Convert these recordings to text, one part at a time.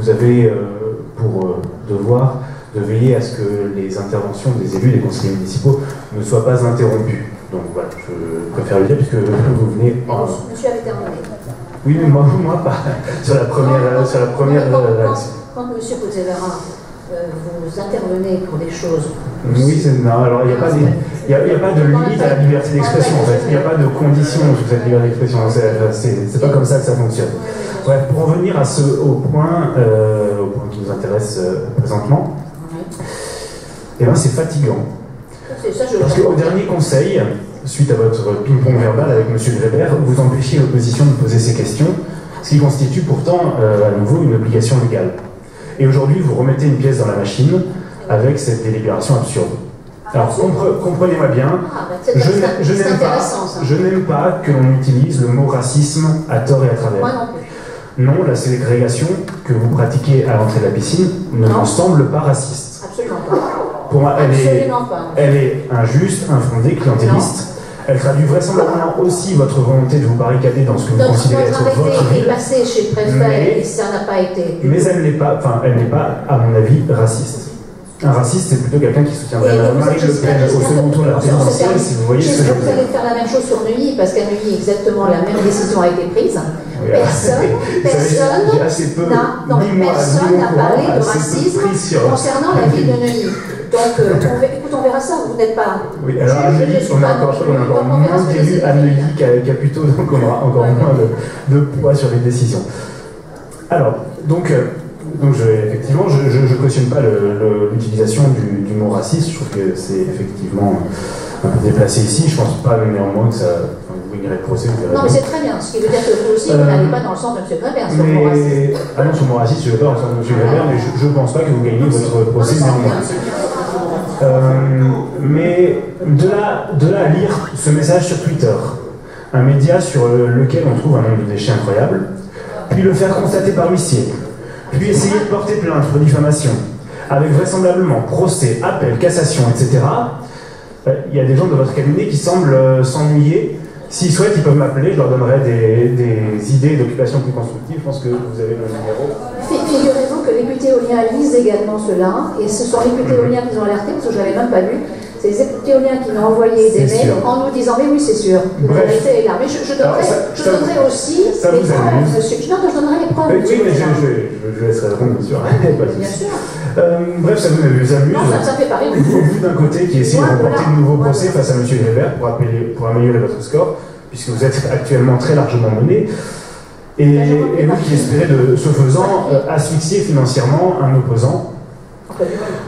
vous avez pour devoir de veiller à ce que les interventions des élus, des conseillers municipaux, ne soient pas interrompues. Donc voilà, je préfère le dire puisque vous venez... Monsieur avait terminé. Oui, mais moi pas. Sur la première réaction. Quand monsieur Pozzevera, vous intervenez pour des choses... Oui, non, alors il n'y a pas de limite à la liberté d'expression en fait. Il n'y a pas de condition sur cette liberté d'expression. C'est pas comme ça que ça fonctionne. Bref, pour en venir au point qui nous intéresse présentement, eh ben, c'est fatigant. Parce qu'au dernier conseil, suite à votre ping-pong verbal avec M. Weber, vous empêchiez l'opposition de poser ces questions, ce qui constitue pourtant à nouveau une obligation légale. Et aujourd'hui, vous remettez une pièce dans la machine avec cette délibération absurde. Alors comprenez-moi bien, je n'aime pas que l'on utilise le mot racisme à tort et à travers. Moi non plus. Non, la ségrégation que vous pratiquez à l'entrée de la piscine ne me semble pas raciste. Absolument pas. Pour moi, elle est injuste, infondée, clientéliste. Elle traduit vraisemblablement aussi votre volonté de vous barricader dans ce que vous considérez être votre ville. ville. Est passé chez le préfet et ça n'a pas été... Mais elle n'est pas, à mon avis, raciste. Un raciste, c'est plutôt quelqu'un qui soutiendrait Marine Le Pen au second tour de la présidentielle, si vous voyez ce que je veux dire. Vous allez faire la même chose sur Neuilly, parce qu'à Neuilly, exactement la même décision a été prise. Oui, Personne n'a parlé de racisme concernant la ville de Neuilly. Donc, écoute, on verra ça, vous n'êtes pas... Oui, alors à Neuilly, on a encore moins d'élus à Neuilly qu'à Puteaux, donc on aura encore moins de poids sur les décisions. Alors, donc effectivement, je ne cautionne pas l'utilisation du mot raciste. Je trouve que c'est effectivement un peu déplacé ici. Je ne pense pas néanmoins que ça... vous irez le procès, vous verrez. Non, mais c'est très bien. Ce qui veut dire que vous aussi, vous n'allez pas dans le sens de M. Weber sur le mot raciste. Ah non, sur le mot raciste, je ne vais pas dans le sens de M. Weber, mais je ne pense pas que vous gagnez votre procès néanmoins. Mais de là à lire ce message sur Twitter, un média sur lequel on trouve un nombre de déchets incroyable, puis le faire constater par l'huissier, puis essayer de porter plainte pour diffamation, avec vraisemblablement procès, appel, cassation, etc., il y a des gens de votre cabinet qui semblent s'ennuyer. S'ils souhaitent, ils peuvent m'appeler, je leur donnerai des idées d'occupation plus constructives. Je pense que vous avez le numéro. Figurez-vous que les députés éoliens lisent également cela, et ce sont les députés éoliens qui ont alerté, parce que je ne l'avais même pas vu. C'est les députés éoliens qui m'ont envoyé des mails en nous disant mais oui c'est sûr, la vérité est là. Mais je donnerai aussi les preuves, monsieur. Non, je donnerai les preuves. Oui, mais je laisserai répondre, bien sûr. Bien sûr. Bref, ça vous amuse. Non, ça fait pas rire. Vous d'un côté qui essayez de remporter de nouveaux procès face à M. Weber pour améliorer votre score, puisque vous êtes actuellement très largement mené, et vous qui espérez de ce faisant asphyxier financièrement un opposant.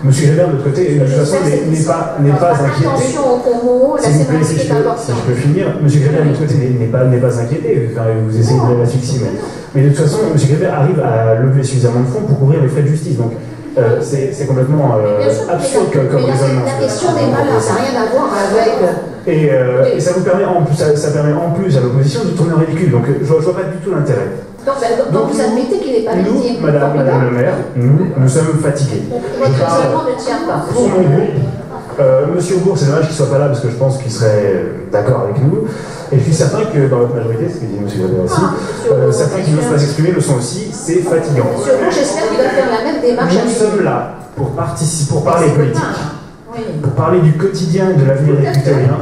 Monsieur Weber, de l'autre côté, de toute façon, n'est pas inquiété. Attention au combo, la sémantique est importante. Si je peux finir, monsieur Weber, de l'autre côté, n'est pas inquiété. Enfin, vous essayez de l'asphyxier, mais de toute façon, monsieur Weber arrive à lever suffisamment de fonds pour couvrir les frais de justice. Donc, c'est complètement absurde comme raisonnement. La question n'est pas là, ça n'a rien à voir avec... Et ça vous permet ça permet en plus à l'opposition de tourner en ridicule. Donc, je ne vois pas du tout l'intérêt. Donc vous admettez qu'il n'est pas légitime. Nous, Madame le maire, nous sommes fatigués. Votre raisonnement ne tient pas. Pour mon groupe, Monsieur Bourg, c'est dommage qu'il ne soit pas là parce que je pense qu'il serait d'accord avec nous. Et je suis certain que dans votre majorité, ce que dit Monsieur Weber aussi, certains qui n'osent pas s'exprimer le sont aussi, c'est fatigant. Monsieur Bourg, j'espère qu'il va faire la même démarche. Nous sommes là pour parler politique, pour parler du quotidien et de l'avenir des Putéoliens,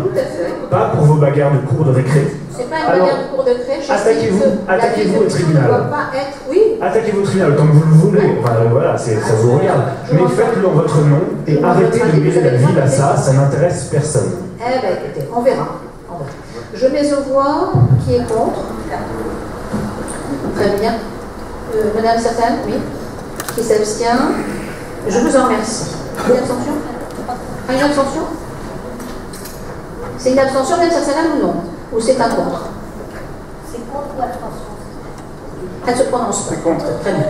pas pour vos bagarres de cours de récré. C'est pas une bagarre de cours de crèche. Attaquez-vous au tribunal. Attaquez-vous au tribunal comme vous le voulez. Enfin, voilà, ça vous regarde. Mais faites-le en votre nom et arrêtez de mêler la ville à ça. Ça n'intéresse personne. Eh bien, écoutez, on verra. Je mets aux voix. Qui est contre? Très bien. Madame Certaine, oui. Qui s'abstient? Je vous en remercie. Une abstention? Une abstention? C'est une abstention, Madame Certaine, ou non? Ou c'est un contre? C'est contre l'abstention. Elle se prononce pas. Contre. Très bien.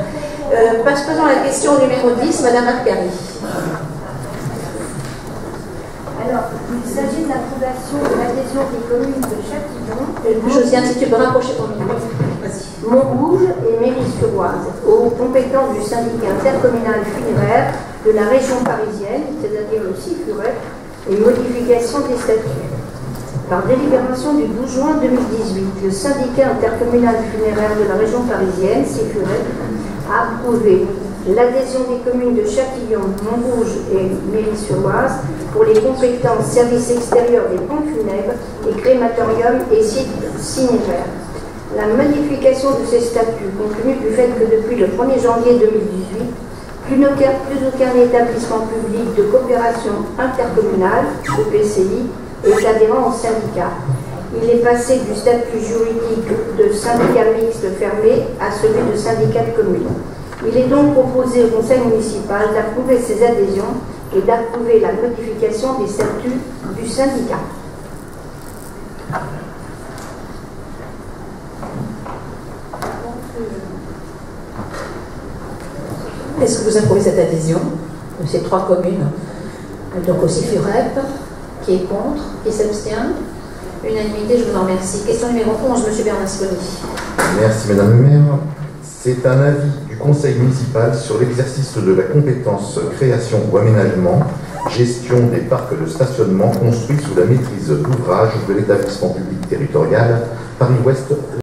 Passons à la question numéro 10, Madame Arcari. Alors, il s'agit de l'approbation de l'adhésion des communes de Châtillon, Josiane, si tu peux rapprocher ton micro. Montrouge et Méry-sur-Oise aux compétences du syndicat intercommunal funéraire de la région parisienne, c'est-à-dire le SIFUREP, et modification des statuts. Par délibération du 12 juin 2018, le syndicat intercommunal funéraire de la région parisienne, SIFUREP, a approuvé l'adhésion des communes de Châtillon, Montrouge et Méry-sur-Oise pour les compétences services extérieurs des pompes funèbres et crématorium et sites cinéraires. La modification de ces statuts, compte tenu du fait que depuis le 1er janvier 2018, plus aucun établissement public de coopération intercommunale, EPCI, est adhérent au syndicat. Il est passé du statut juridique de syndicat mixte fermé à celui de syndicat de communes. Il est donc proposé au conseil municipal d'approuver ces adhésions et d'approuver la modification des statuts du syndicat. Est-ce que vous approuvez cette adhésion de ces 3 communes? Donc aussi FUREP, qui est contre, qui s'abstient. Unanimité, je vous en remercie. Question numéro 11, M. Bernasconi. Merci Madame le maire. C'est un avis du conseil municipal sur l'exercice de la compétence création ou aménagement, gestion des parcs de stationnement construits sous la maîtrise d'ouvrage de l'établissement public territorial Paris-Ouest.